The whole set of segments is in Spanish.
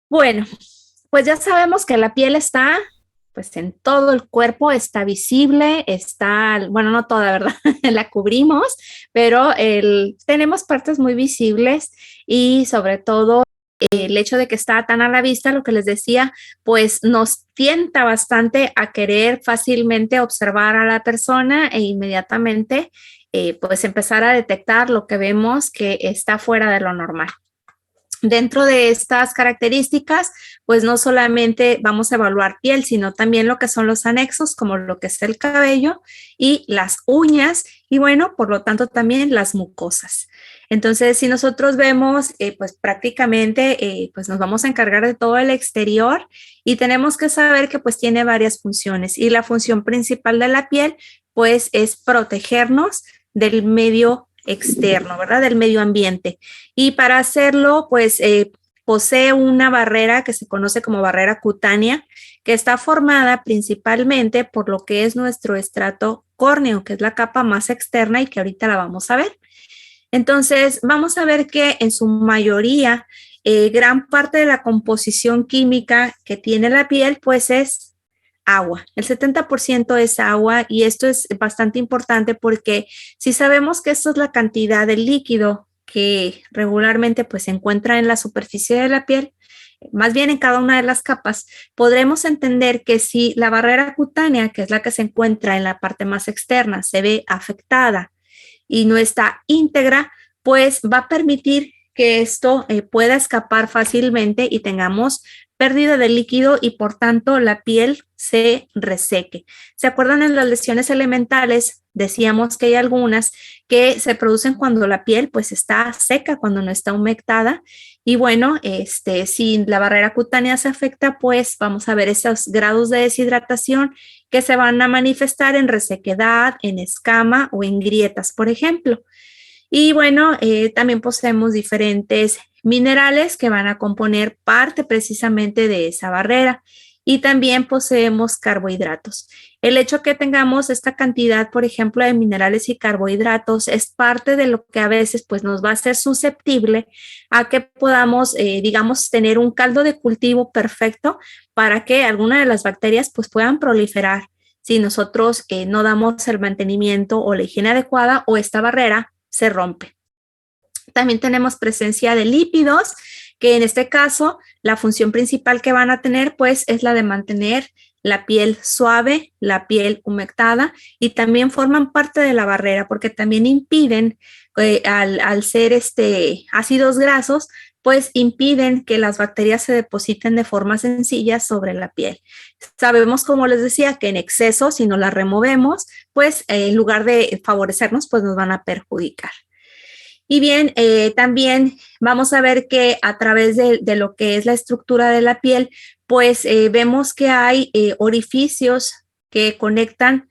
Bueno, pues ya sabemos que la piel está, pues en todo el cuerpo, está visible, está, bueno, no toda, ¿verdad? La cubrimos, pero tenemos partes muy visibles y sobre todo el hecho de que está tan a la vista, lo que les decía, pues nos tienta bastante a querer fácilmente observar a la persona e inmediatamente pues empezar a detectar lo que vemos que está fuera de lo normal. Dentro de estas características, pues no solamente vamos a evaluar piel, sino también lo que son los anexos, como lo que es el cabello y las uñas, y bueno, por lo tanto también las mucosas. Entonces, si nosotros vemos, pues prácticamente, pues nos vamos a encargar de todo el exterior y tenemos que saber que pues tiene varias funciones y la función principal de la piel, pues es protegernos del medio externo, ¿verdad? Del medio ambiente. Y para hacerlo, pues posee una barrera que se conoce como barrera cutánea, que está formada principalmente por lo que es nuestro estrato córneo, que es la capa más externa y que ahorita la vamos a ver. Entonces, vamos a ver que en su mayoría, gran parte de la composición química que tiene la piel, pues es agua. El 70% es agua y esto es bastante importante porque si sabemos que esto es la cantidad de líquido que regularmente pues se encuentra en la superficie de la piel, más bien en cada una de las capas, podremos entender que si la barrera cutánea, que es la que se encuentra en la parte más externa, se ve afectada y no está íntegra, pues va a permitir que esto pueda escapar fácilmente y tengamos pérdida de líquido y por tanto la piel se reseque. ¿Se acuerdan en las lesiones elementales? Decíamos que hay algunas que se producen cuando la piel pues está seca, cuando no está humectada y bueno, si la barrera cutánea se afecta, pues vamos a ver esos grados de deshidratación que se van a manifestar en resequedad, en escama o en grietas, por ejemplo. Y bueno, también poseemos diferentes minerales que van a componer parte precisamente de esa barrera. Y también poseemos carbohidratos. El hecho que tengamos esta cantidad, por ejemplo, de minerales y carbohidratos es parte de lo que a veces pues, nos va a ser susceptible a que podamos, digamos, tener un caldo de cultivo perfecto para que alguna de las bacterias pues, puedan proliferar si nosotros no damos el mantenimiento o la higiene adecuada o esta barrera se rompe. También tenemos presencia de lípidos, que en este caso la función principal que van a tener pues es la de mantener la piel suave, la piel humectada y también forman parte de la barrera porque también impiden, al ser ácidos grasos, pues impiden que las bacterias se depositen de forma sencilla sobre la piel. Sabemos, como les decía, que en exceso, si no la removemos, pues en lugar de favorecernos, pues nos van a perjudicar. Y bien, también vamos a ver que a través de lo que es la estructura de la piel, pues vemos que hay orificios que conectan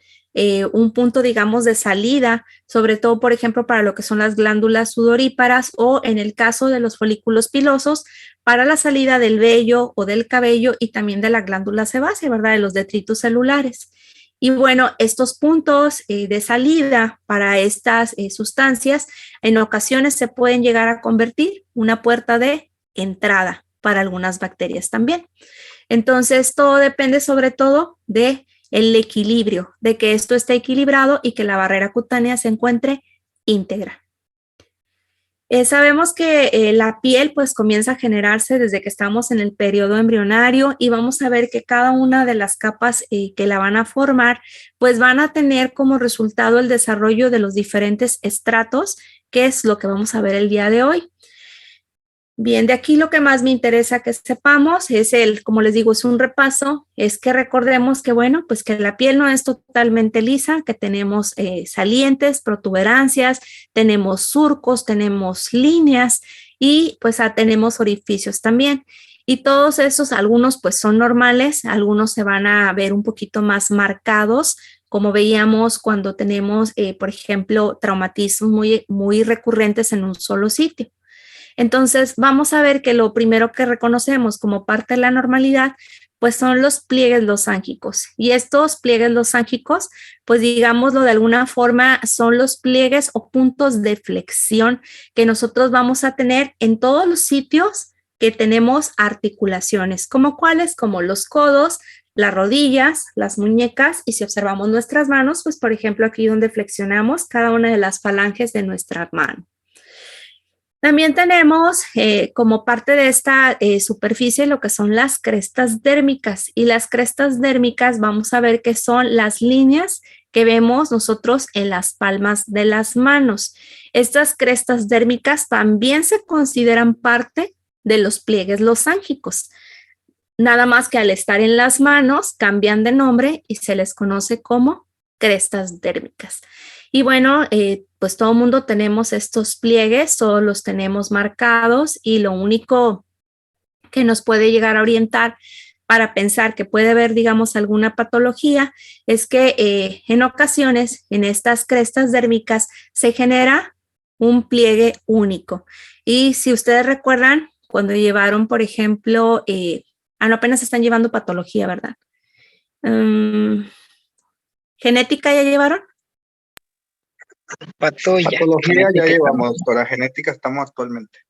un punto, digamos, de salida, sobre todo, por ejemplo, para lo que son las glándulas sudoríparas o en el caso de los folículos pilosos, para la salida del vello o del cabello y también de la glándula sebácea, ¿verdad? De los detritos celulares. Y bueno, estos puntos de salida para estas sustancias en ocasiones se pueden llegar a convertir una puerta de entrada para algunas bacterias también. Entonces, todo depende sobre todo de el equilibrio, de que esto esté equilibrado y que la barrera cutánea se encuentre íntegra. Sabemos que la piel pues comienza a generarse desde que estamos en el periodo embrionario y vamos a ver que cada una de las capas que la van a formar pues van a tener como resultado el desarrollo de los diferentes estratos, que es lo que vamos a ver el día de hoy. Bien, de aquí lo que más me interesa que sepamos es como les digo, es un repaso, es que recordemos que, bueno, pues que la piel no es totalmente lisa, que tenemos salientes, protuberancias, tenemos surcos, tenemos líneas y pues tenemos orificios también. Y todos esos, algunos pues son normales, algunos se van a ver un poquito más marcados, como veíamos cuando tenemos, por ejemplo, traumatismos muy recurrentes en un solo sitio. Entonces, vamos a ver que lo primero que reconocemos como parte de la normalidad, pues son los pliegues losángicos. Y estos pliegues losángicos, pues digámoslo de alguna forma, son los pliegues o puntos de flexión que nosotros vamos a tener en todos los sitios que tenemos articulaciones, como cuáles, como los codos, las rodillas, las muñecas, y si observamos nuestras manos, pues por ejemplo aquí donde flexionamos cada una de las falanges de nuestra mano. También tenemos como parte de esta superficie lo que son las crestas dérmicas, y las crestas dérmicas vamos a ver que son las líneas que vemos nosotros en las palmas de las manos. Estas crestas dérmicas también se consideran parte de los pliegues losángicos, nada más que al estar en las manos cambian de nombre y se les conoce como crestas dérmicas. Y bueno, pues todo el mundo tenemos estos pliegues, todos los tenemos marcados, y lo único que nos puede llegar a orientar para pensar que puede haber, digamos, alguna patología es que en ocasiones en estas crestas dérmicas se genera un pliegue único. Y si ustedes recuerdan, cuando llevaron, por ejemplo, no, apenas están llevando patología, ¿verdad? ¿Genética ya llevaron? Patología ya llevamos, doctora. Genética estamos actualmente.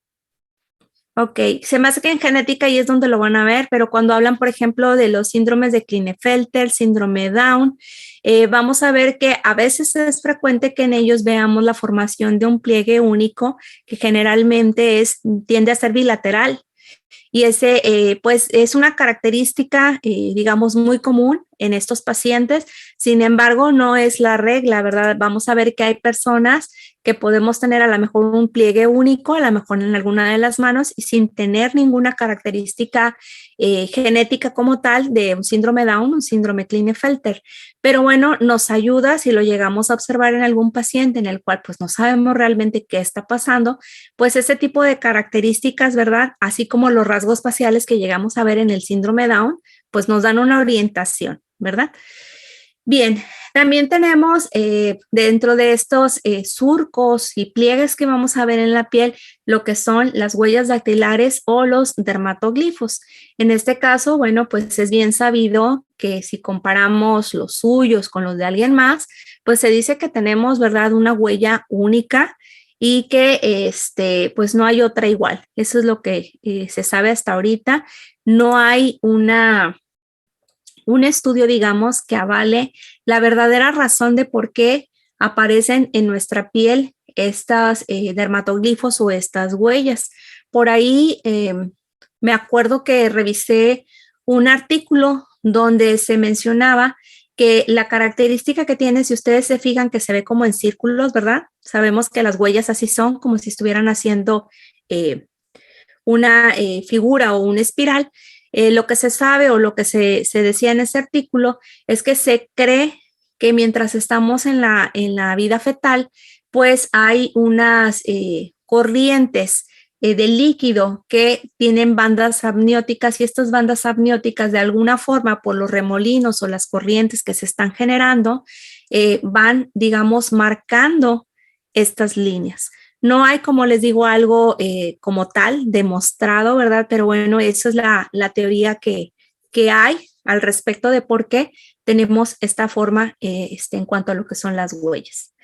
Ok, se me hace que en genética ahí es donde lo van a ver, pero cuando hablan, por ejemplo, de los síndromes de Klinefelter, síndrome Down, vamos a ver que a veces es frecuente que en ellos veamos la formación de un pliegue único, que generalmente tiende a ser bilateral. Y ese, pues, es una característica, digamos, muy común en estos pacientes. Sin embargo, no es la regla, ¿verdad? Vamos a ver que hay personas que podemos tener a lo mejor un pliegue único, a lo mejor en alguna de las manos, y sin tener ninguna característica genética como tal de un síndrome Down, un síndrome Klinefelter. Pero bueno, nos ayuda si lo llegamos a observar en algún paciente en el cual pues no sabemos realmente qué está pasando, pues ese tipo de características, ¿verdad? Así como los rasgos faciales que llegamos a ver en el síndrome Down, pues nos dan una orientación, ¿verdad? Bien, también tenemos dentro de estos surcos y pliegues que vamos a ver en la piel lo que son las huellas dactilares o los dermatoglifos. En este caso, bueno, pues es bien sabido que si comparamos los suyos con los de alguien más, pues se dice que tenemos, ¿verdad?, una huella única y que pues no hay otra igual. Eso es lo que se sabe hasta ahorita. No hay un estudio, digamos, que avale la verdadera razón de por qué aparecen en nuestra piel estas dermatoglifos o estas huellas. Por ahí me acuerdo que revisé un artículo donde se mencionaba que la característica que tiene, si ustedes se fijan que se ve como en círculos, ¿verdad? Sabemos que las huellas así son, como si estuvieran haciendo una figura o una espiral. Lo que se sabe o lo que se decía en ese artículo es que se cree que mientras estamos en la vida fetal, pues hay unas corrientes de líquido que tienen bandas amnióticas, y estas bandas amnióticas de alguna forma por los remolinos o las corrientes que se están generando van, digamos, marcando estas líneas. No hay, como les digo, algo como tal demostrado, ¿verdad? Pero bueno, esa es la teoría que hay al respecto de por qué tenemos esta forma en cuanto a lo que son las huellas.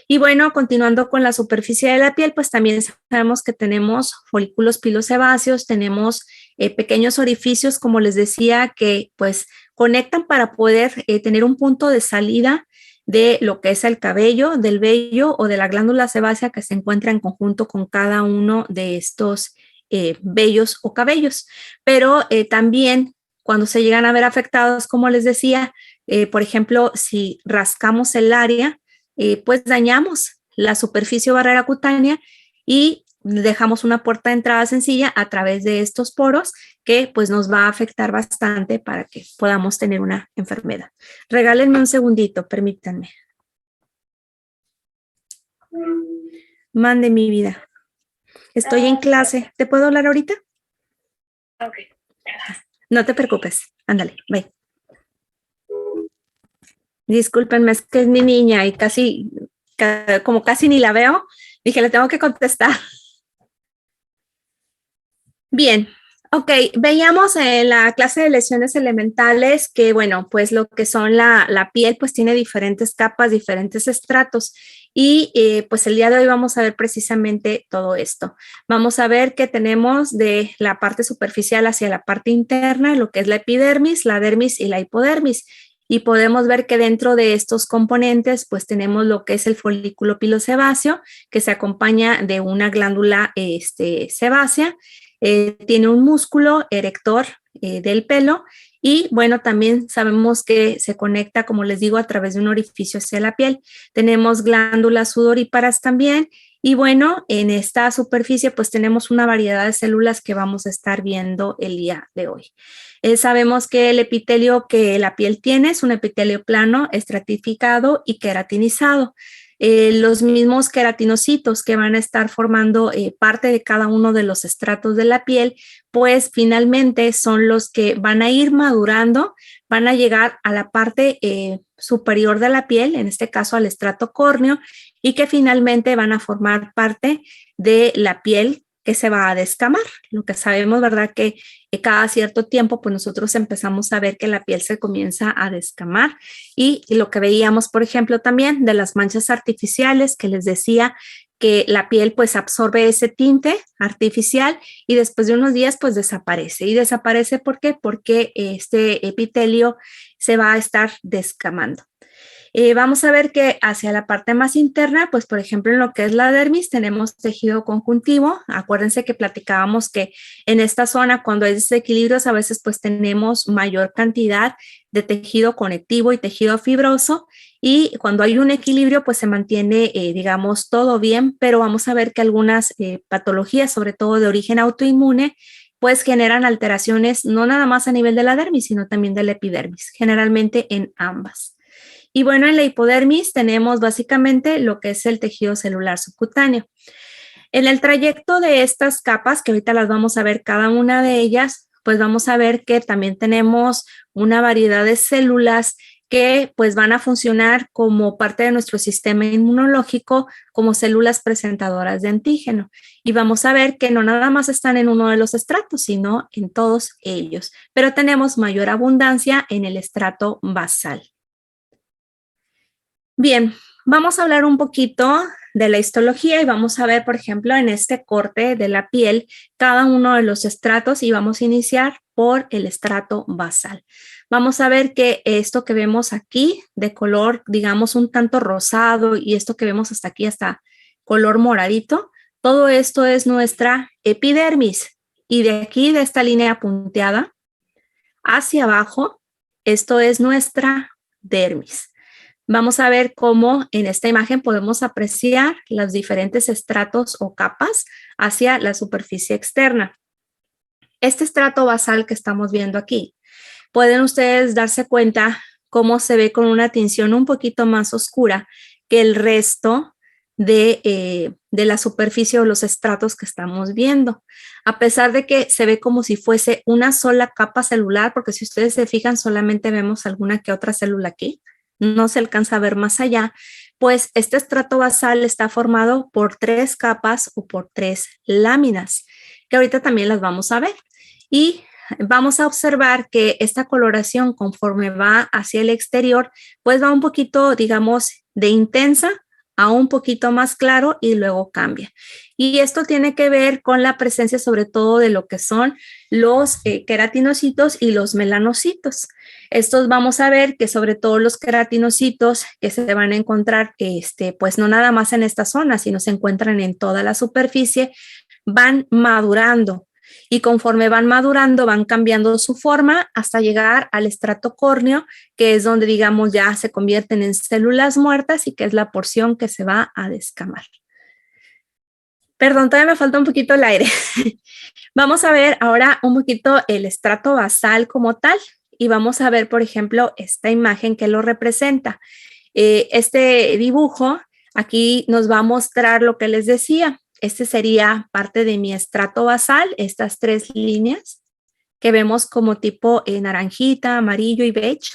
Y bueno, continuando con la superficie de la piel, pues también sabemos que tenemos folículos pilosebáceos, tenemos pequeños orificios, como les decía, que pues conectan para poder tener un punto de salida de lo que es el cabello, del vello o de la glándula sebácea que se encuentra en conjunto con cada uno de estos vellos o cabellos. Pero también cuando se llegan a ver afectados, como les decía, por ejemplo, si rascamos el área, pues dañamos la superficie barrera cutánea y dejamos una puerta de entrada sencilla a través de estos poros que pues nos va a afectar bastante para que podamos tener una enfermedad. Regálenme un segundito, permítanme. Mande mi vida. Estoy en clase. ¿Te puedo hablar ahorita? Ok. No te preocupes. Ándale, bye. Discúlpenme, es que es mi niña y como casi ni la veo, dije, le tengo que contestar. Bien, ok, veíamos en la clase de lesiones elementales que, bueno, pues lo que son la piel, pues tiene diferentes capas, diferentes estratos. Y pues el día de hoy vamos a ver precisamente todo esto. Vamos a ver que tenemos de la parte superficial hacia la parte interna, lo que es la epidermis, la dermis y la hipodermis. Y podemos ver que dentro de estos componentes, pues tenemos lo que es el folículo pilosebáceo, que se acompaña de una glándula sebácea. Tiene un músculo erector del pelo y bueno, también sabemos que se conecta, como les digo, a través de un orificio hacia la piel. Tenemos glándulas sudoríparas también y bueno, en esta superficie pues tenemos una variedad de células que vamos a estar viendo el día de hoy. Sabemos que el epitelio que la piel tiene es un epitelio plano, estratificado y queratinizado. Los mismos queratinocitos que van a estar formando parte de cada uno de los estratos de la piel, pues finalmente son los que van a ir madurando, van a llegar a la parte superior de la piel, en este caso al estrato córneo, y que finalmente van a formar parte de la piel que se va a descamar. Lo que sabemos, ¿verdad? Que cada cierto tiempo, pues nosotros empezamos a ver que la piel se comienza a descamar y lo que veíamos, por ejemplo, también de las manchas artificiales que les decía que la piel pues absorbe ese tinte artificial y después de unos días pues desaparece. ¿Y desaparece por qué? Porque este epitelio se va a estar descamando. Vamos a ver que hacia la parte más interna, pues por ejemplo en lo que es la dermis tenemos tejido conjuntivo. Acuérdense que platicábamos que en esta zona cuando hay desequilibrios a veces pues tenemos mayor cantidad de tejido conectivo y tejido fibroso y cuando hay un equilibrio pues se mantiene digamos todo bien, pero vamos a ver que algunas patologías, sobre todo de origen autoinmune, pues generan alteraciones no nada más a nivel de la dermis, sino también de la epidermis, generalmente en ambas. Y bueno, en la hipodermis tenemos básicamente lo que es el tejido celular subcutáneo. En el trayecto de estas capas, que ahorita las vamos a ver cada una de ellas, pues vamos a ver que también tenemos una variedad de células que pues van a funcionar como parte de nuestro sistema inmunológico como células presentadoras de antígeno. Y vamos a ver que no nada más están en uno de los estratos, sino en todos ellos, pero tenemos mayor abundancia en el estrato basal. Bien, vamos a hablar un poquito de la histología y vamos a ver, por ejemplo, en este corte de la piel, cada uno de los estratos y vamos a iniciar por el estrato basal. Vamos a ver que esto que vemos aquí de color, digamos, un tanto rosado y esto que vemos hasta aquí, hasta color moradito, todo esto es nuestra epidermis y de aquí, de esta línea punteada hacia abajo, esto es nuestra dermis. Vamos a ver cómo en esta imagen podemos apreciar los diferentes estratos o capas hacia la superficie externa. Este estrato basal que estamos viendo aquí, pueden ustedes darse cuenta cómo se ve con una tinción un poquito más oscura que el resto de la superficie o los estratos que estamos viendo. A pesar de que se ve como si fuese una sola capa celular, porque si ustedes se fijan solamente vemos alguna que otra célula aquí, no se alcanza a ver más allá, pues este estrato basal está formado por 3 capas o por 3 láminas, que ahorita también las vamos a ver. Y vamos a observar que esta coloración conforme va hacia el exterior, pues va un poquito, digamos, de intensa a un poquito más claro y luego cambia. Y esto tiene que ver con la presencia sobre todo de lo que son los queratinocitos y los melanocitos. Estos vamos a ver que sobre todo los queratinocitos que se van a encontrar, pues no nada más en esta zona, sino se encuentran en toda la superficie, van madurando y conforme van madurando van cambiando su forma hasta llegar al estrato córneo, que es donde digamos ya se convierten en células muertas y que es la porción que se va a descamar. Perdón, todavía me falta un poquito el aire. Vamos a ver ahora un poquito el estrato basal como tal y vamos a ver, por ejemplo, esta imagen que lo representa. Este dibujo aquí nos va a mostrar lo que les decía. Este sería parte de mi estrato basal, estas 3 líneas que vemos como tipo naranjita, amarillo y beige.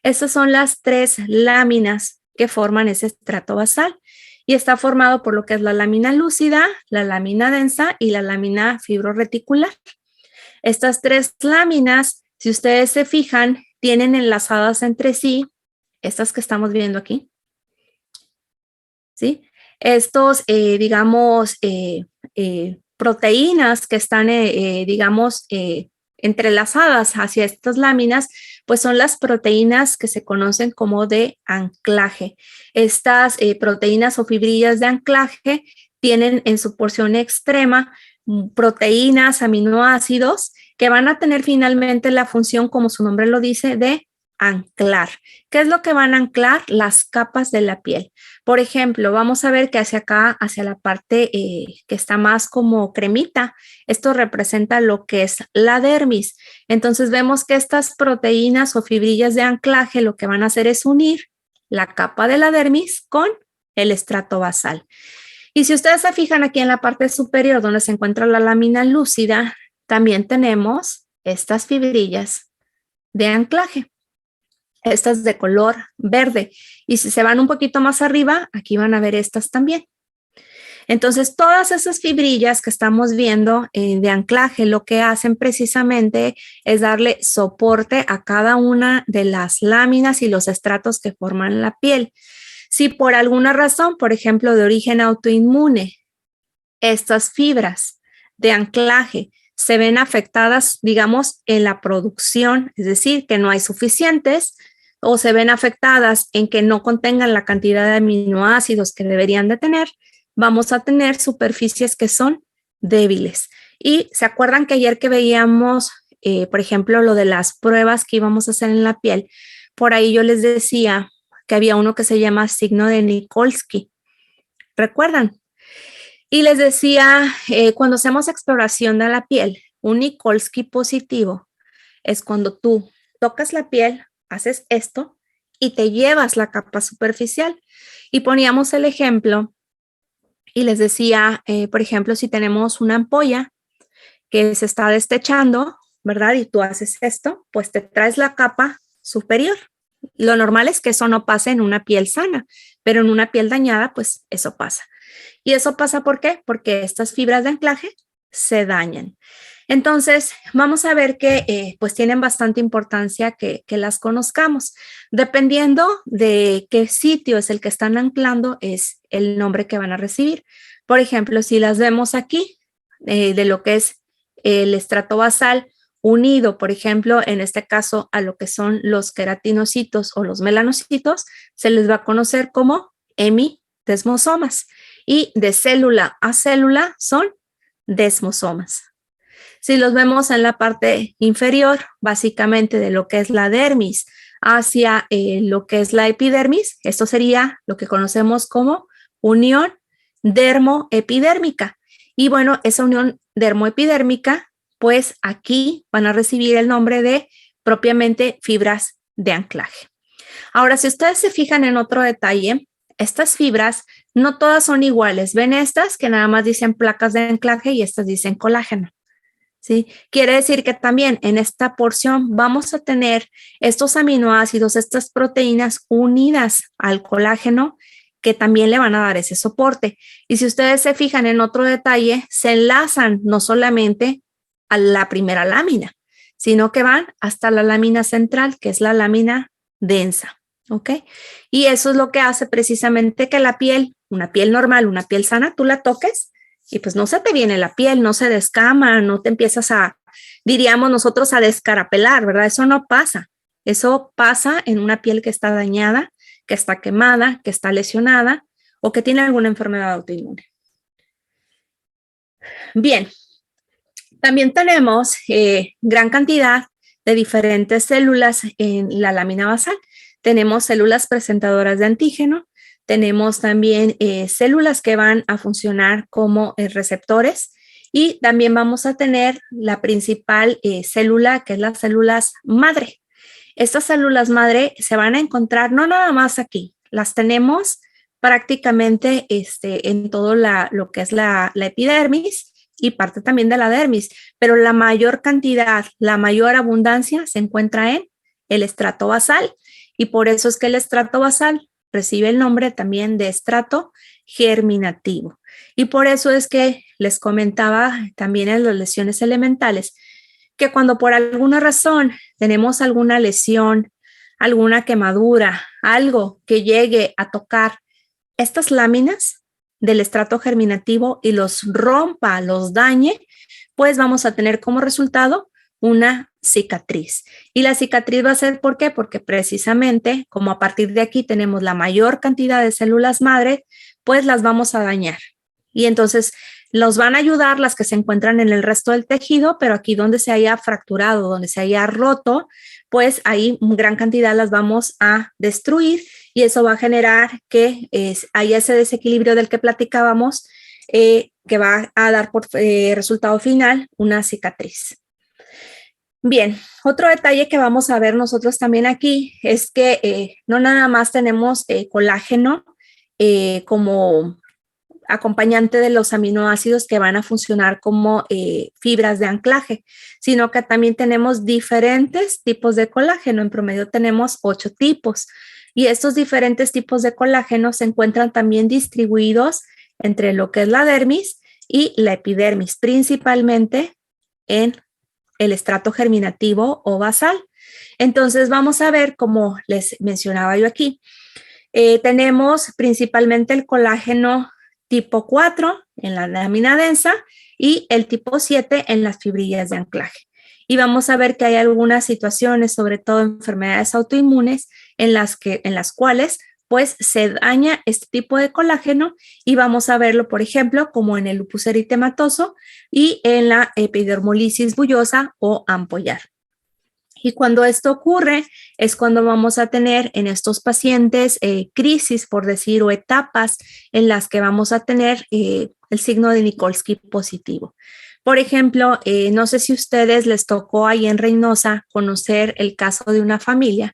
Estas son las 3 láminas que forman ese estrato basal y está formado por lo que es la lámina lúcida, la lámina densa y la lámina fibroreticular. Estas 3 láminas, si ustedes se fijan, tienen enlazadas entre sí, estas que estamos viendo aquí, ¿sí? Estos, digamos, proteínas que están, digamos, entrelazadas hacia estas láminas, pues son las proteínas que se conocen como de anclaje. Estas proteínas o fibrillas de anclaje tienen en su porción extrema proteínas, aminoácidos, que van a tener finalmente la función, como su nombre lo dice, de anclar. ¿Qué es lo que van a anclar? Las capas de la piel. Por ejemplo, vamos a ver que hacia acá, hacia la parte que está más como cremita, esto representa lo que es la dermis. Entonces vemos que estas proteínas o fibrillas de anclaje lo que van a hacer es unir la capa de la dermis con el estrato basal. Y si ustedes se fijan aquí en la parte superior donde se encuentra la lámina lúcida, también tenemos estas fibrillas de anclaje. Estas de color verde. Y si se van un poquito más arriba, aquí van a ver estas también. Entonces, todas esas fibrillas que estamos viendo de anclaje, lo que hacen precisamente es darle soporte a cada una de las láminas y los estratos que forman la piel. Si por alguna razón, por ejemplo, de origen autoinmune, estas fibras de anclaje se ven afectadas, digamos, en la producción, es decir, que no hay suficientes, o se ven afectadas en que no contengan la cantidad de aminoácidos que deberían de tener, vamos a tener superficies que son débiles. Y se acuerdan que ayer que veíamos, por ejemplo, lo de las pruebas que íbamos a hacer en la piel, por ahí yo les decía que había uno que se llama signo de Nikolsky. ¿Recuerdan? Y les decía, cuando hacemos exploración de la piel, un Nikolsky positivo es cuando tú tocas la piel, haces esto y te llevas la capa superficial. Y poníamos el ejemplo y les decía, por ejemplo, si tenemos una ampolla que se está destechando, ¿verdad? Y tú haces esto, pues te traes la capa superior. Lo normal es que eso no pase en una piel sana, pero en una piel dañada, pues eso pasa. ¿Y eso pasa por qué? Porque estas fibras de anclaje se dañan. Entonces, vamos a ver que pues tienen bastante importancia que las conozcamos. Dependiendo de qué sitio es el que están anclando, es el nombre que van a recibir. Por ejemplo, si las vemos aquí, de lo que es el estrato basal unido, por ejemplo, en este caso a lo que son los queratinocitos o los melanocitos, se les va a conocer como hemidesmosomas. Y de célula a célula son desmosomas. Si los vemos en la parte inferior, básicamente de lo que es la dermis hacia lo que es la epidermis, esto sería lo que conocemos como unión dermoepidérmica. Y bueno, esa unión dermoepidérmica, pues aquí van a recibir el nombre de propiamente fibras de anclaje. Ahora, si ustedes se fijan en otro detalle, estas fibras no todas son iguales. Ven estas que nada más dicen placas de anclaje y estas dicen colágeno. ¿Sí? Quiere decir que también en esta porción vamos a tener estos aminoácidos, estas proteínas unidas al colágeno que también le van a dar ese soporte. Y si ustedes se fijan en otro detalle, se enlazan no solamente a la primera lámina, sino que van hasta la lámina central, que es la lámina densa. ¿Ok? Y eso es lo que hace precisamente que la piel, una piel normal, una piel sana, tú la toques y pues no se te viene la piel, no se descama, no te empiezas a, diríamos nosotros, a descarapelar, ¿verdad? Eso no pasa. Eso pasa en una piel que está dañada, que está quemada, que está lesionada o que tiene alguna enfermedad autoinmune. Bien, también tenemos gran cantidad de diferentes células en la lámina basal. Tenemos células presentadoras de antígeno, tenemos también células que van a funcionar como receptores y también vamos a tener la principal célula, que es las células madre. Estas células madre se van a encontrar no nada más aquí, las tenemos prácticamente en todo lo que es la epidermis y parte también de la dermis, pero la mayor cantidad, la mayor abundancia se encuentra en el estrato basal y por eso es que el estrato basal recibe el nombre también de estrato germinativo. Y por eso es que les comentaba también en las lesiones elementales que cuando por alguna razón tenemos alguna lesión, alguna quemadura, algo que llegue a tocar estas láminas del estrato germinativo y los rompa, los dañe, pues vamos a tener como resultado una cicatriz. Y la cicatriz va a ser, ¿por qué? Porque precisamente como a partir de aquí tenemos la mayor cantidad de células madre, pues las vamos a dañar. Y entonces los van a ayudar las que se encuentran en el resto del tejido, pero aquí donde se haya fracturado, donde se haya roto, pues ahí gran cantidad las vamos a destruir y eso va a generar que haya ese desequilibrio del que platicábamos, que va a dar por resultado final una cicatriz. Bien, otro detalle que vamos a ver nosotros también aquí es que no nada más tenemos colágeno como acompañante de los aminoácidos que van a funcionar como fibras de anclaje, sino que también tenemos diferentes tipos de colágeno. En promedio tenemos 8 tipos y estos diferentes tipos de colágeno se encuentran también distribuidos entre lo que es la dermis y la epidermis, principalmente en el estrato germinativo o basal. Entonces vamos a ver, como les mencionaba yo aquí, tenemos principalmente el colágeno tipo 4 en la lámina densa y el tipo 7 en las fibrillas de anclaje. Y vamos a ver que hay algunas situaciones, sobre todo enfermedades autoinmunes, en las cuales pues se daña este tipo de colágeno y vamos a verlo, por ejemplo, como en el lupus eritematoso y en la epidermolisis bullosa o ampollar. Y cuando esto ocurre es cuando vamos a tener en estos pacientes crisis, por decir, o etapas en las que vamos a tener el signo de Nikolsky positivo. Por ejemplo, no sé si a ustedes les tocó ahí en Reynosa conocer el caso de una familia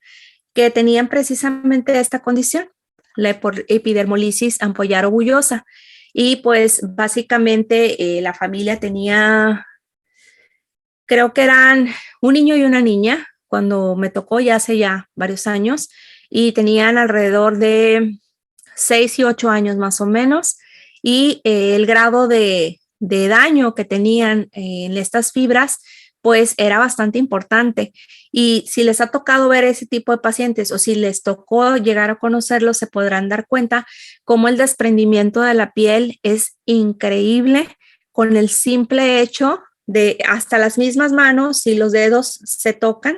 que tenían precisamente esta condición, la epidermolisis ampollar o bullosa. Y pues básicamente la familia tenía, creo que eran un niño y una niña, cuando me tocó ya hace ya varios años, y tenían alrededor de 6 y 8 años más o menos, y el grado de daño que tenían en estas fibras, pues era bastante importante. Y si les ha tocado ver ese tipo de pacientes o si les tocó llegar a conocerlos, se podrán dar cuenta cómo el desprendimiento de la piel es increíble con el simple hecho de hasta las mismas manos, si los dedos se tocan,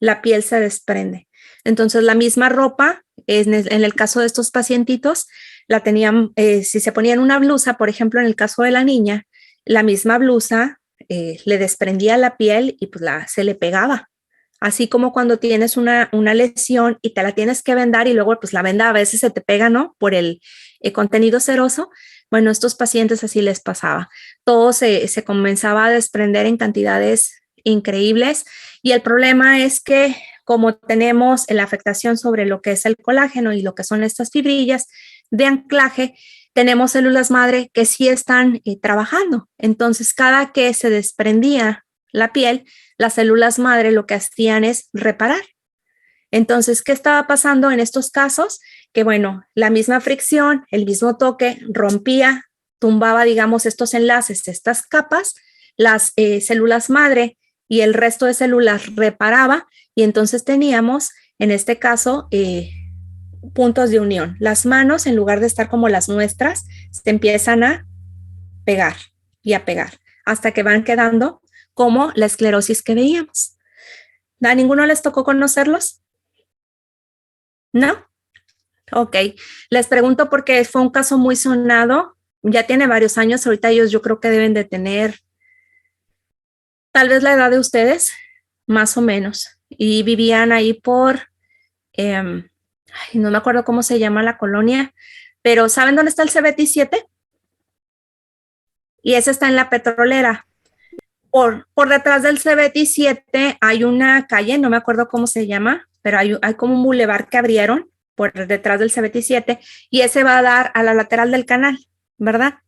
la piel se desprende. Entonces la misma ropa, en el caso de estos pacientitos, la tenían, si se ponían una blusa, por ejemplo, en el caso de la niña, la misma blusa le desprendía la piel y pues se le pegaba. Así como cuando tienes una lesión y te la tienes que vendar y luego pues la venda a veces se te pega, ¿no? Por el contenido ceroso. Bueno, a estos pacientes así les pasaba. Todo se comenzaba a desprender en cantidades increíbles y el problema es que como tenemos la afectación sobre lo que es el colágeno y lo que son estas fibrillas de anclaje, tenemos células madre que sí están trabajando. Entonces, cada que se desprendía la piel, las células madre lo que hacían es reparar. Entonces, ¿qué estaba pasando en estos casos? Que bueno, la misma fricción, el mismo toque rompía, tumbaba, digamos, estos enlaces, estas capas, las células madre y el resto de células reparaba y entonces teníamos, en este caso, puntos de unión. Las manos, en lugar de estar como las nuestras, se empiezan a pegar y a pegar hasta que van quedando como la esclerosis que veíamos. ¿A ninguno les tocó conocerlos? ¿No? Ok. Les pregunto porque fue un caso muy sonado. Ya tiene varios años. Ahorita ellos yo creo que deben de tener tal vez la edad de ustedes, más o menos. Y vivían ahí por, no me acuerdo cómo se llama la colonia, pero ¿saben dónde está el C27? Y ese está en la Petrolera. Por detrás del C27 hay una calle, no me acuerdo cómo se llama, pero hay como un bulevar que abrieron por detrás del C27 y ese va a dar a la lateral del canal, ¿verdad?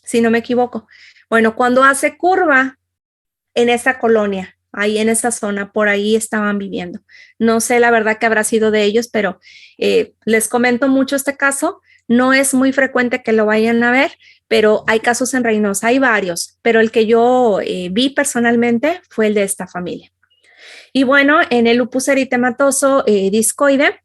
Si no me equivoco. Bueno, cuando hace curva en esa colonia, ahí en esa zona, por ahí estaban viviendo. No sé la verdad que habrá sido de ellos, pero les comento mucho este caso. No es muy frecuente que lo vayan a ver, pero hay casos en Reynosa, hay varios, pero el que yo vi personalmente fue el de esta familia. Y bueno, en el lupus eritematoso discoide,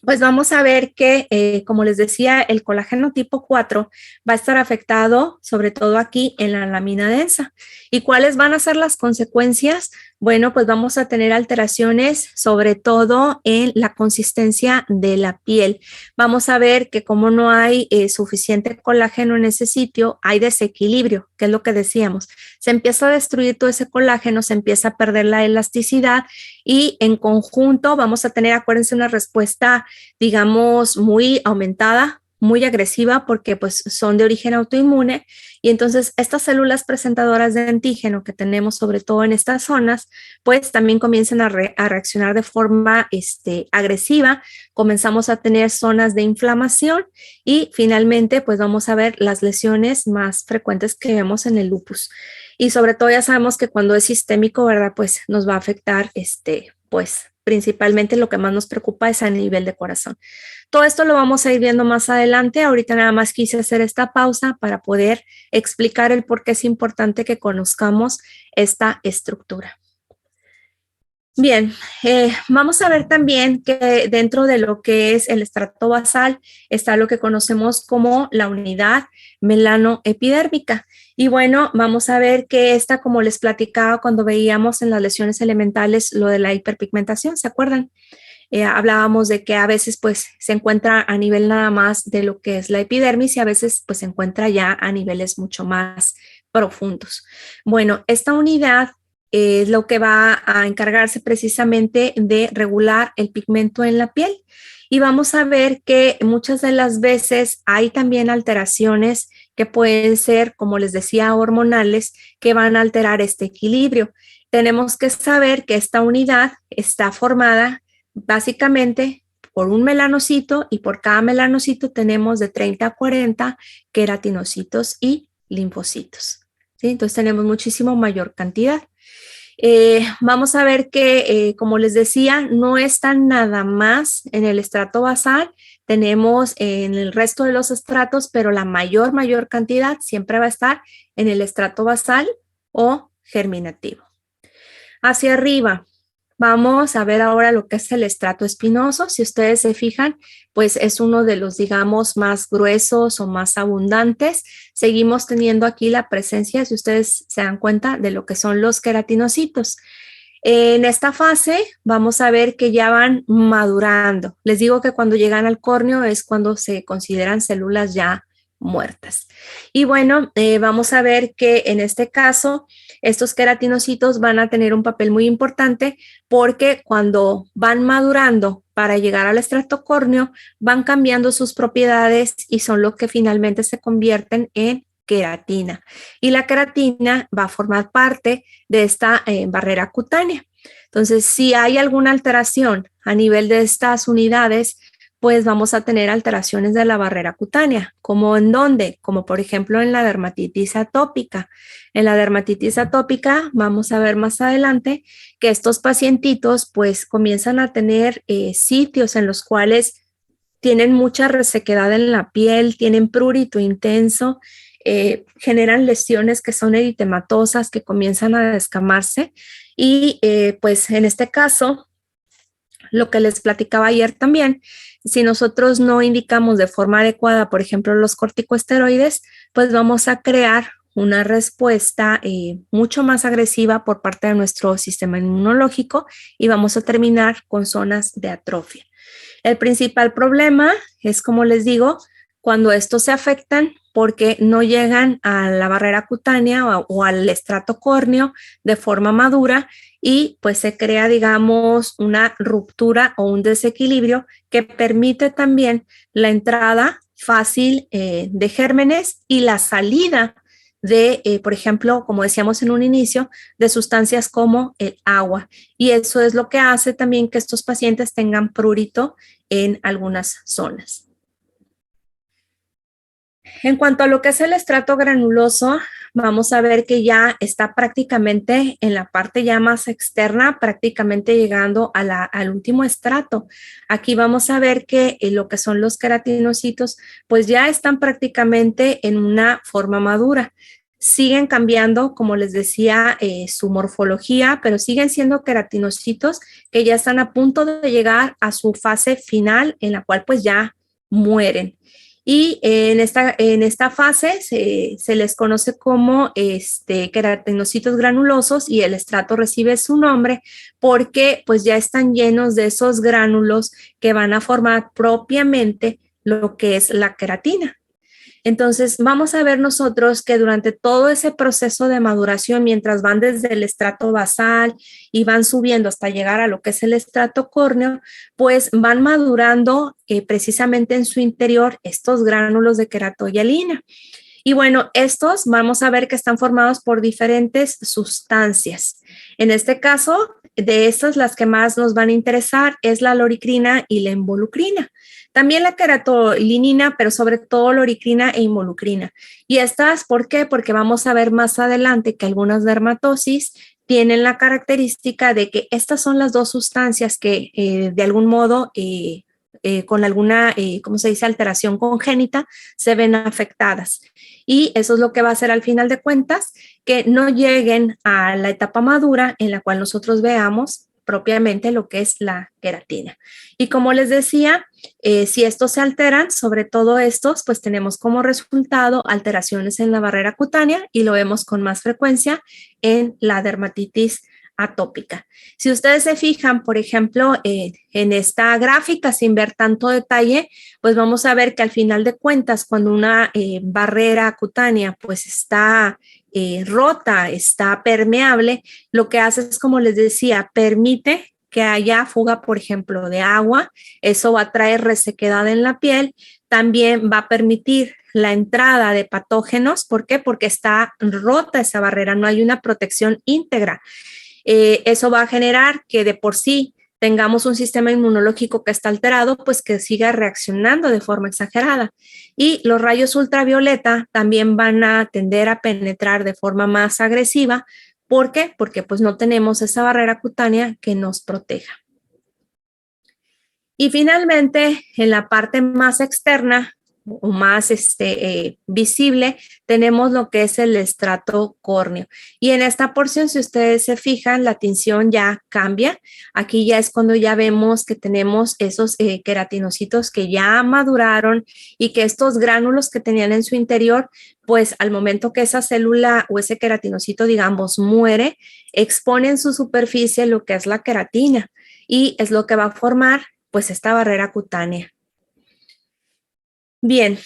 Pues vamos a ver que, como les decía, el colágeno tipo 4 va a estar afectado sobre todo aquí en la lámina densa. ¿Y cuáles van a ser las consecuencias? Bueno, pues vamos a tener alteraciones sobre todo en la consistencia de la piel. Vamos a ver que como no hay suficiente colágeno en ese sitio, hay desequilibrio, que es lo que decíamos. Se empieza a destruir todo ese colágeno, se empieza a perder la elasticidad y en conjunto vamos a tener, acuérdense, una respuesta, digamos, muy aumentada, muy agresiva, porque pues son de origen autoinmune. Y entonces estas células presentadoras de antígeno que tenemos sobre todo en estas zonas, pues también comienzan a reaccionar de forma agresiva. Comenzamos a tener zonas de inflamación y finalmente pues vamos a ver las lesiones más frecuentes que vemos en el lupus. Y sobre todo ya sabemos que cuando es sistémico, ¿verdad? Pues nos va a afectar, pues principalmente lo que más nos preocupa es a nivel de corazón. Todo esto lo vamos a ir viendo más adelante. Ahorita nada más quise hacer esta pausa para poder explicar el por qué es importante que conozcamos esta estructura. Bien, vamos a ver también que dentro de lo que es el estrato basal está lo que conocemos como la unidad melanoepidérmica. Y bueno, vamos a ver que esta, como les platicaba cuando veíamos en las lesiones elementales lo de la hiperpigmentación, ¿se acuerdan? Hablábamos de que a veces pues se encuentra a nivel nada más de lo que es la epidermis y a veces pues se encuentra ya a niveles mucho más profundos. Bueno, esta unidad es lo que va a encargarse precisamente de regular el pigmento en la piel. Y vamos a ver que muchas de las veces hay también alteraciones que pueden ser, como les decía, hormonales, que van a alterar este equilibrio. Tenemos que saber que esta unidad está formada básicamente por un melanocito y por cada melanocito tenemos de 30 a 40 queratinocitos y linfocitos. ¿Sí? Entonces tenemos muchísimo mayor cantidad. Vamos a ver que, como les decía, no están nada más en el estrato basal, tenemos en el resto de los estratos, pero la mayor cantidad siempre va a estar en el estrato basal o germinativo. Hacia arriba, vamos a ver ahora lo que es el estrato espinoso. Si ustedes se fijan, pues es uno de los, digamos, más gruesos o más abundantes. Seguimos teniendo aquí la presencia, si ustedes se dan cuenta, de lo que son los queratinocitos. En esta fase vamos a ver que ya van madurando. Les digo que cuando llegan al córneo es cuando se consideran células ya muertas. Y bueno, vamos a ver que en este caso estos queratinocitos van a tener un papel muy importante porque cuando van madurando para llegar al estrato córneo van cambiando sus propiedades y son lo que finalmente se convierten en queratina. Y la queratina va a formar parte de esta barrera cutánea. Entonces, si hay alguna alteración a nivel de estas unidades, pues vamos a tener alteraciones de la barrera cutánea. ¿Como en dónde? Como por ejemplo en la dermatitis atópica. En la dermatitis atópica vamos a ver más adelante que estos pacientitos pues comienzan a tener sitios en los cuales tienen mucha resequedad en la piel, tienen prurito intenso, generan lesiones que son eritematosas, que comienzan a descamarse y pues en este caso, lo que les platicaba ayer también, si nosotros no indicamos de forma adecuada, por ejemplo, los corticosteroides, pues vamos a crear una respuesta mucho más agresiva por parte de nuestro sistema inmunológico y vamos a terminar con zonas de atrofia. El principal problema es, como les digo, cuando estos se afectan porque no llegan a la barrera cutánea o al estrato córneo de forma madura y pues se crea, digamos, una ruptura o un desequilibrio que permite también la entrada fácil de gérmenes y la salida de, por ejemplo, como decíamos en un inicio, de sustancias como el agua. Y eso es lo que hace también que estos pacientes tengan prurito en algunas zonas. En cuanto a lo que es el estrato granuloso, vamos a ver que ya está prácticamente en la parte ya más externa, prácticamente llegando a al último estrato. Aquí vamos a ver que lo que son los queratinocitos, pues ya están prácticamente en una forma madura. siguen cambiando, como les decía, su morfología, pero siguen siendo queratinocitos que ya están a punto de llegar a su fase final, en la cual pues ya mueren. Y en esta fase se les conoce como queratinocitos granulosos, y el estrato recibe su nombre porque pues ya están llenos de esos gránulos que van a formar propiamente lo que es la queratina. Entonces, vamos a ver nosotros que durante todo ese proceso de maduración, mientras van desde el estrato basal y van subiendo hasta llegar a lo que es el estrato córneo, pues van madurando precisamente en su interior estos gránulos de queratohialina. Y bueno, estos vamos a ver que están formados por diferentes sustancias. En este caso, de estas, las que más nos van a interesar es la loricrina y la involucrina. También la queratolinina, pero sobre todo loricrina e involucrina. Y estas, ¿por qué? Porque vamos a ver más adelante que algunas dermatosis tienen la característica de que estas son las dos sustancias que de algún modo con alguna, ¿cómo se dice?, alteración congénita, se ven afectadas. Y eso es lo que va a hacer al final de cuentas que no lleguen a la etapa madura en la cual nosotros veamos propiamente lo que es la queratina. Y como les decía, si estos se alteran, sobre todo estos, pues tenemos como resultado alteraciones en la barrera cutánea, y lo vemos con más frecuencia en la dermatitis atópica. Si ustedes se fijan, por ejemplo, en esta gráfica, sin ver tanto detalle, pues vamos a ver que al final de cuentas, cuando una barrera cutánea pues está rota, está permeable, lo que hace es, como les decía, permite que haya fuga, por ejemplo, de agua. Eso va a traer resequedad en la piel. También va a permitir la entrada de patógenos. ¿Por qué? Porque está rota esa barrera, no hay una protección íntegra. Eso va a generar que de por sí tengamos un sistema inmunológico que está alterado, pues que siga reaccionando de forma exagerada. Y los rayos ultravioleta también van a tender a penetrar de forma más agresiva. ¿Por qué? Porque pues no tenemos esa barrera cutánea que nos proteja. Y finalmente, en la parte más externa o más visible, tenemos lo que es el estrato córneo. Y en esta porción, si ustedes se fijan, la tinción ya cambia. Aquí ya es cuando ya vemos que tenemos esos queratinocitos que ya maduraron, y que estos gránulos que tenían en su interior, pues al momento que esa célula o ese queratinocito, digamos, muere, expone en su superficie lo que es la queratina, y es lo que va a formar pues esta barrera cutánea. Bien,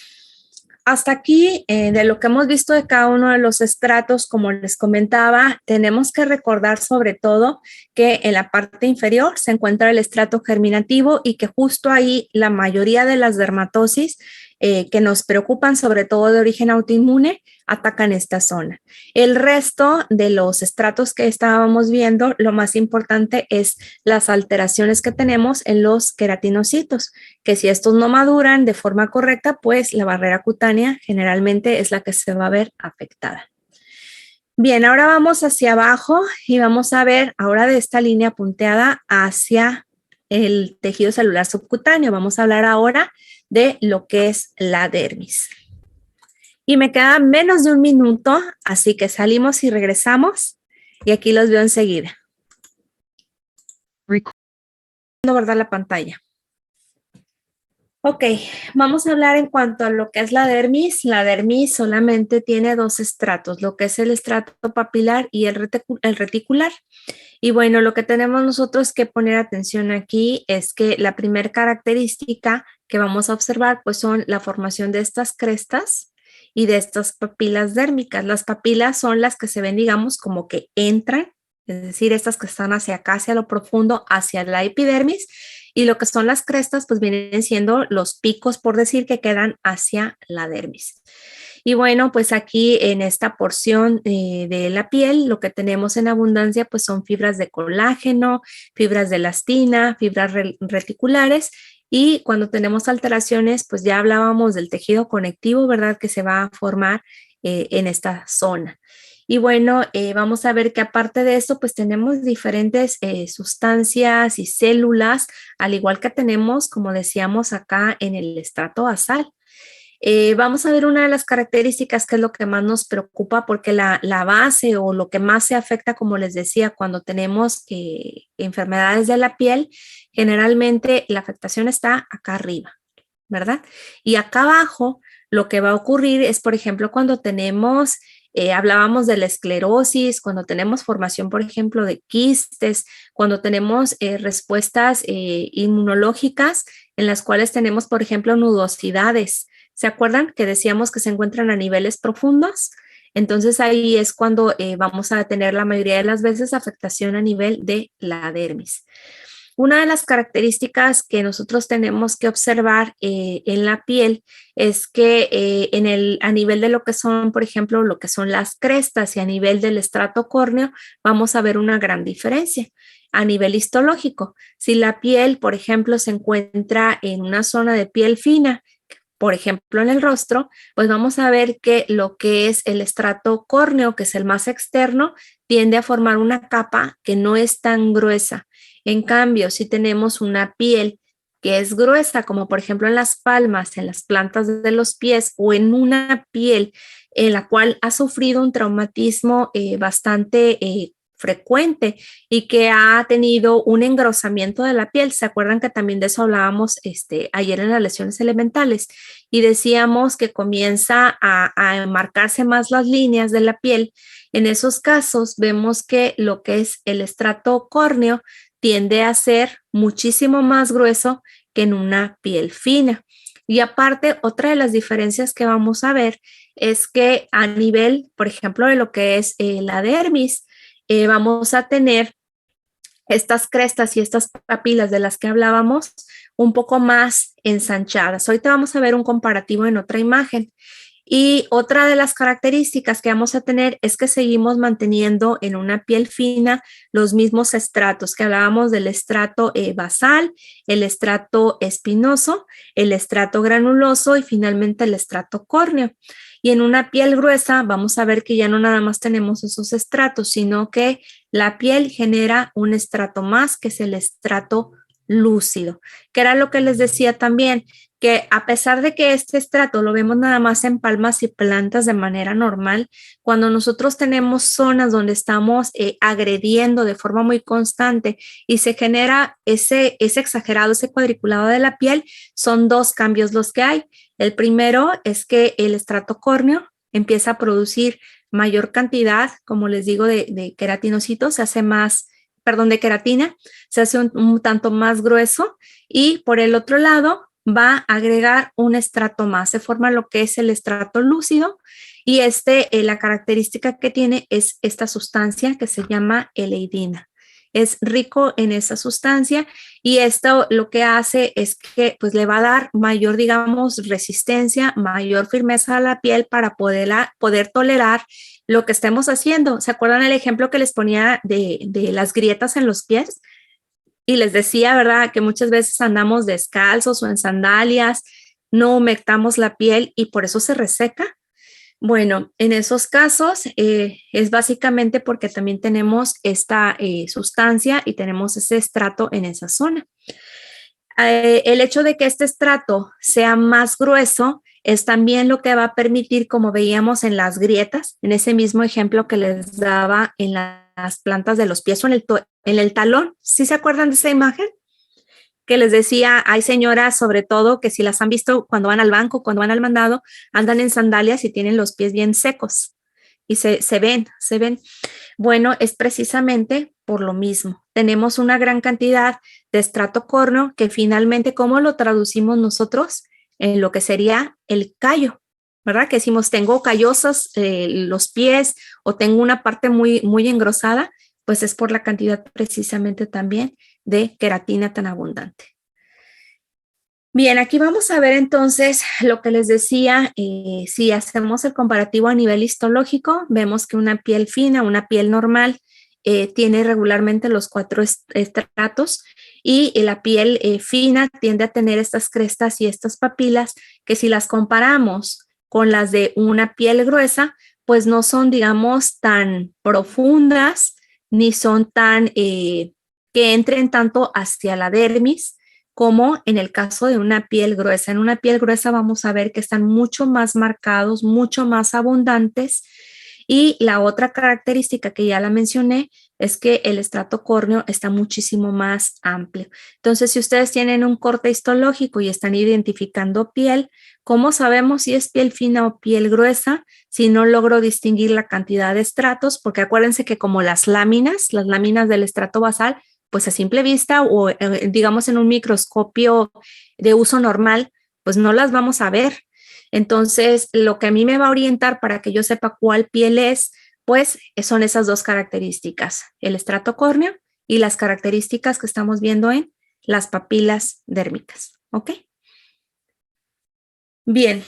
hasta aquí de lo que hemos visto de cada uno de los estratos, como les comentaba, tenemos que recordar sobre todo que en la parte inferior se encuentra el estrato germinativo, y que justo ahí la mayoría de las dermatosis que nos preocupan, sobre todo de origen autoinmune, atacan esta zona. El resto de los estratos que estábamos viendo, lo más importante es las alteraciones que tenemos en los queratinocitos, que si estos no maduran de forma correcta, pues la barrera cutánea generalmente es la que se va a ver afectada. Bien, ahora vamos hacia abajo y vamos a ver ahora de esta línea punteada hacia el tejido celular subcutáneo. Vamos a hablar ahora de lo que es la dermis. Y me queda menos de un minuto, así que salimos y regresamos, y aquí los veo enseguida. Guardar la pantalla. Ok, vamos a hablar en cuanto a lo que es la dermis. La dermis solamente tiene dos estratos, lo que es el estrato papilar y el reticular. Y bueno, lo que tenemos nosotros que poner atención aquí es que la primera característica que vamos a observar pues son la formación de estas crestas y de estas papilas dérmicas. Las papilas son las que se ven, digamos, como que entran, es decir, estas que están hacia acá, hacia lo profundo, hacia la epidermis, y lo que son las crestas, pues vienen siendo los picos, por decir, que quedan hacia la dermis. Y bueno, pues aquí en esta porción de la piel, lo que tenemos en abundancia, pues son fibras de colágeno, fibras de elastina, fibras reticulares. Y cuando tenemos alteraciones, pues ya hablábamos del tejido conectivo, ¿verdad?, que se va a formar en esta zona. Y bueno, vamos a ver que aparte de esto, pues tenemos diferentes sustancias y células, al igual que tenemos, como decíamos acá, en el estrato basal. Vamos a ver una de las características que es lo que más nos preocupa porque la base o lo que más se afecta, como les decía, cuando tenemos enfermedades de la piel, generalmente la afectación está acá arriba, ¿verdad? Y acá abajo lo que va a ocurrir es, por ejemplo, cuando tenemos, hablábamos de la esclerosis, cuando tenemos formación, por ejemplo, de quistes, cuando tenemos respuestas inmunológicas en las cuales tenemos, por ejemplo, nudosidades. ¿Se acuerdan que decíamos que se encuentran a niveles profundos? Entonces ahí es cuando vamos a tener la mayoría de las veces afectación a nivel de la dermis. Una de las características que nosotros tenemos que observar en la piel es que a nivel de lo que son, por ejemplo, lo que son las crestas y a nivel del estrato córneo, vamos a ver una gran diferencia. A nivel histológico, si la piel, por ejemplo, se encuentra en una zona de piel fina, por ejemplo, en el rostro, pues vamos a ver que lo que es el estrato córneo, que es el más externo, tiende a formar una capa que no es tan gruesa. En cambio, si tenemos una piel que es gruesa, como por ejemplo en las palmas, en las plantas de los pies o en una piel en la cual ha sufrido un traumatismo bastante frecuente y que ha tenido un engrosamiento de la piel. ¿Se acuerdan que también de eso hablábamos ayer en las lesiones elementales? Y decíamos que comienza a marcarse más las líneas de la piel. En esos casos vemos que lo que es el estrato córneo tiende a ser muchísimo más grueso que en una piel fina. Y aparte, otra de las diferencias que vamos a ver es que a nivel, por ejemplo, de lo que es la dermis, vamos a tener estas crestas y estas papilas de las que hablábamos un poco más ensanchadas. Ahorita vamos a ver un comparativo en otra imagen. Y otra de las características que vamos a tener es que seguimos manteniendo en una piel fina los mismos estratos, que hablábamos del estrato basal, el estrato espinoso, el estrato granuloso y finalmente el estrato córneo. Y en una piel gruesa vamos a ver que ya no nada más tenemos esos estratos, sino que la piel genera un estrato más, que es el estrato lúcido, que era lo que les decía también, que a pesar de que este estrato lo vemos nada más en palmas y plantas de manera normal, cuando nosotros tenemos zonas donde estamos agrediendo de forma muy constante y se genera ese exagerado, ese cuadriculado de la piel, son dos cambios los que hay. El primero es que el estrato córneo empieza a producir mayor cantidad, como les digo, de queratinocitos, se hace más, perdón, de queratina, se hace un tanto más grueso y por el otro lado va a agregar un estrato más, se forma lo que es el estrato lúcido y la característica que tiene es esta sustancia que se llama eleidina. Es rico en esa sustancia y esto lo que hace es que pues le va a dar mayor, digamos, resistencia, mayor firmeza a la piel para poder tolerar lo que estemos haciendo. ¿Se acuerdan el ejemplo que les ponía de las grietas en los pies? Y les decía, ¿verdad?, que muchas veces andamos descalzos o en sandalias, no humectamos la piel y por eso se reseca. Bueno, en esos casos es básicamente porque también tenemos esta sustancia y tenemos ese estrato en esa zona. El hecho de que este estrato sea más grueso es también lo que va a permitir, como veíamos en las grietas, en ese mismo ejemplo que les daba en las plantas de los pies o en el talón. ¿Sí se acuerdan de esa imagen? Que les decía, hay señoras sobre todo que si las han visto cuando van al banco, cuando van al mandado, andan en sandalias y tienen los pies bien secos y se ven. Bueno, es precisamente por lo mismo. Tenemos una gran cantidad de estrato córneo que finalmente, ¿cómo lo traducimos nosotros? En lo que sería el callo, ¿verdad? Que decimos, tengo callosos los pies o tengo una parte muy, muy engrosada, pues es por la cantidad precisamente también de queratina tan abundante. Bien, aquí vamos a ver entonces lo que les decía, si hacemos el comparativo a nivel histológico, vemos que una piel fina, una piel normal, tiene regularmente los 4 estratos y la piel fina tiende a tener estas crestas y estas papilas que si las comparamos con las de una piel gruesa, pues no son, digamos, tan profundas ni son tan que entren tanto hacia la dermis, como en el caso de una piel gruesa. En una piel gruesa vamos a ver que están mucho más marcados, mucho más abundantes. Y la otra característica que ya la mencioné es que el estrato córneo está muchísimo más amplio. Entonces, si ustedes tienen un corte histológico y están identificando piel, ¿cómo sabemos si es piel fina o piel gruesa? Si no logro distinguir la cantidad de estratos, porque acuérdense que como las láminas del estrato basal, pues a simple vista o digamos en un microscopio de uso normal, pues no las vamos a ver. Entonces, lo que a mí me va a orientar para que yo sepa cuál piel es, pues son esas dos características, el estrato córneo y las características que estamos viendo en las papilas dérmicas. ¿Ok? Bien.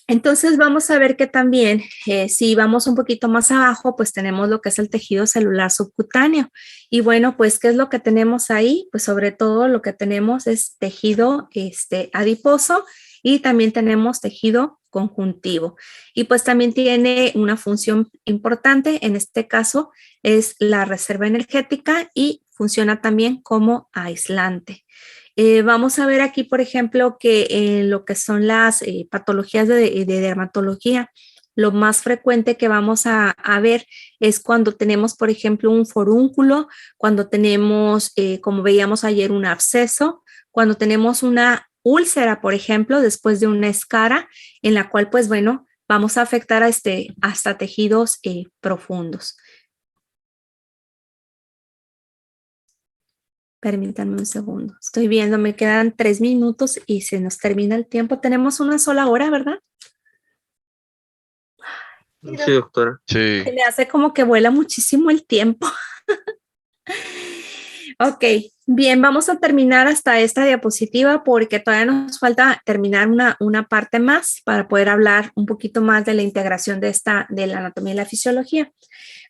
Entonces vamos a ver que también, si vamos un poquito más abajo, pues tenemos lo que es el tejido celular subcutáneo. Y bueno, pues, ¿qué es lo que tenemos ahí? Pues sobre todo lo que tenemos es tejido adiposo y también tenemos tejido conjuntivo. Y pues también tiene una función importante, en este caso es la reserva energética y funciona también como aislante. Vamos a ver aquí, por ejemplo, que en lo que son las patologías de dermatología, lo más frecuente que vamos a ver es cuando tenemos, por ejemplo, un forúnculo, cuando tenemos, como veíamos ayer, un absceso, cuando tenemos una úlcera, por ejemplo, después de una escara, en la cual, pues bueno, vamos a afectar hasta tejidos profundos. Permítanme un segundo. Estoy viendo, me quedan 3 minutos y se nos termina el tiempo. Tenemos una sola hora, ¿verdad? Sí, doctora. Sí. Se me hace como que vuela muchísimo el tiempo. Ok, bien, vamos a terminar hasta esta diapositiva porque todavía nos falta terminar una parte más para poder hablar un poquito más de la integración de la anatomía y la fisiología.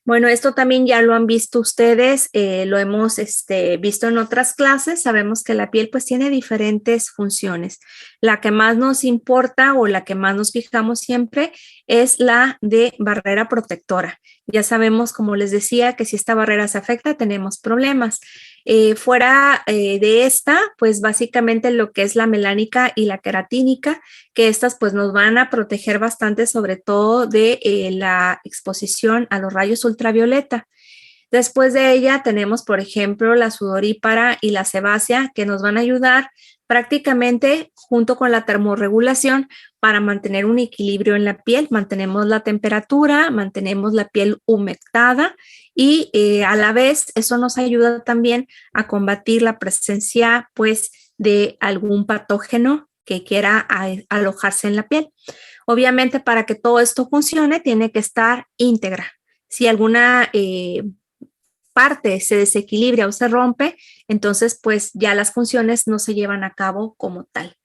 Bueno, esto también ya lo han visto ustedes, lo hemos visto en otras clases. Sabemos que la piel pues tiene diferentes funciones. La que más nos importa o la que más nos fijamos siempre es la de barrera protectora. Ya sabemos, como les decía, que si esta barrera se afecta, tenemos problemas. Fuera de esta, pues básicamente lo que es la melánica y la queratínica, que estas pues nos van a proteger bastante, sobre todo de la exposición a los rayos ultravioleta. Después de ella tenemos, por ejemplo, la sudorípara y la sebácea, que nos van a ayudar prácticamente junto con la termorregulación para mantener un equilibrio en la piel. Mantenemos la temperatura, mantenemos la piel humectada y a la vez eso nos ayuda también a combatir la presencia pues de algún patógeno que quiera alojarse en la piel. Obviamente, para que todo esto funcione tiene que estar íntegra. Si alguna parte se desequilibra o se rompe, entonces pues ya las funciones no se llevan a cabo como tal.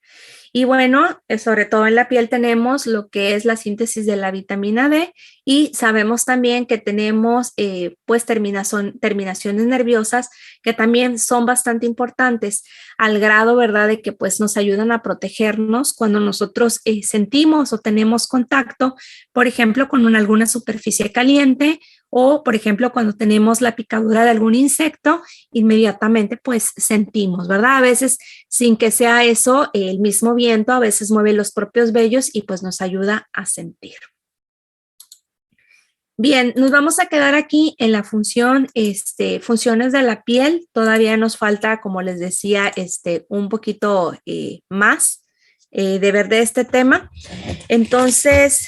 Y bueno, sobre todo en la piel tenemos lo que es la síntesis de la vitamina D y sabemos también que tenemos pues terminaciones nerviosas que también son bastante importantes al grado, ¿verdad?, de que pues nos ayudan a protegernos cuando nosotros sentimos o tenemos contacto, por ejemplo, con alguna superficie caliente o, por ejemplo, cuando tenemos la picadura de algún insecto, inmediatamente pues sentimos, ¿verdad? A veces sin que sea eso, el mismo viento a veces mueve los propios vellos y pues nos ayuda a sentir. Bien, nos vamos a quedar aquí en la función, funciones de la piel. Todavía nos falta, como les decía, un poquito más de ver de este tema. Entonces,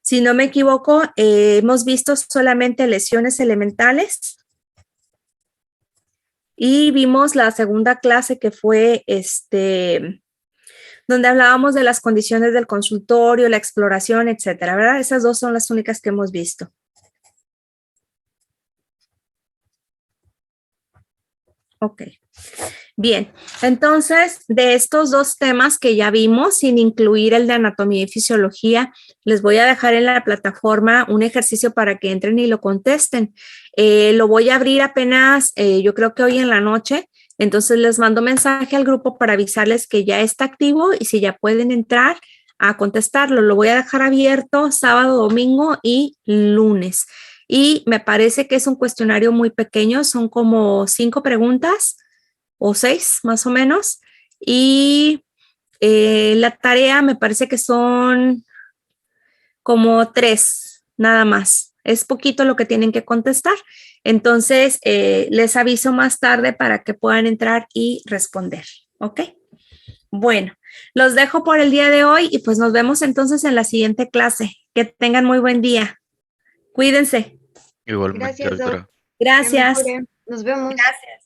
si no me equivoco, hemos visto solamente lesiones elementales y vimos la segunda clase que fue donde hablábamos de las condiciones del consultorio, la exploración, etcétera, ¿verdad? Esas dos son las únicas que hemos visto. Ok. Bien, entonces de estos dos temas que ya vimos, sin incluir el de anatomía y fisiología, les voy a dejar en la plataforma un ejercicio para que entren y lo contesten. Lo voy a abrir apenas, yo creo que hoy en la noche, entonces les mando mensaje al grupo para avisarles que ya está activo y si ya pueden entrar a contestarlo. Lo voy a dejar abierto sábado, domingo y lunes. Y me parece que es un cuestionario muy pequeño, son como 5 preguntas o 6 más o menos. Y la tarea me parece que son como 3, nada más. Es poquito lo que tienen que contestar. Entonces, les aviso más tarde para que puedan entrar y responder. ¿Ok? Bueno, los dejo por el día de hoy y pues nos vemos entonces en la siguiente clase. Que tengan muy buen día. Cuídense. Igualmente, Gracias, Doc. doctora. Gracias. Nos vemos. Gracias.